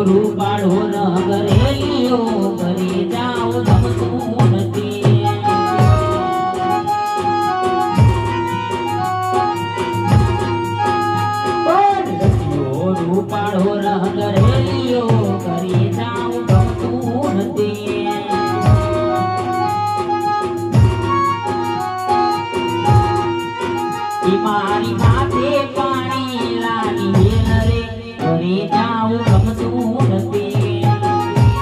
રૂપાળો નગરેલીઓ કરી જાઓ ગમતું નથી રૂપાળો નગરેલીઓ કરી જાઓ ગમતું નથી મારી માથે પાણી લાગી રે કરી જાઓ ગમતું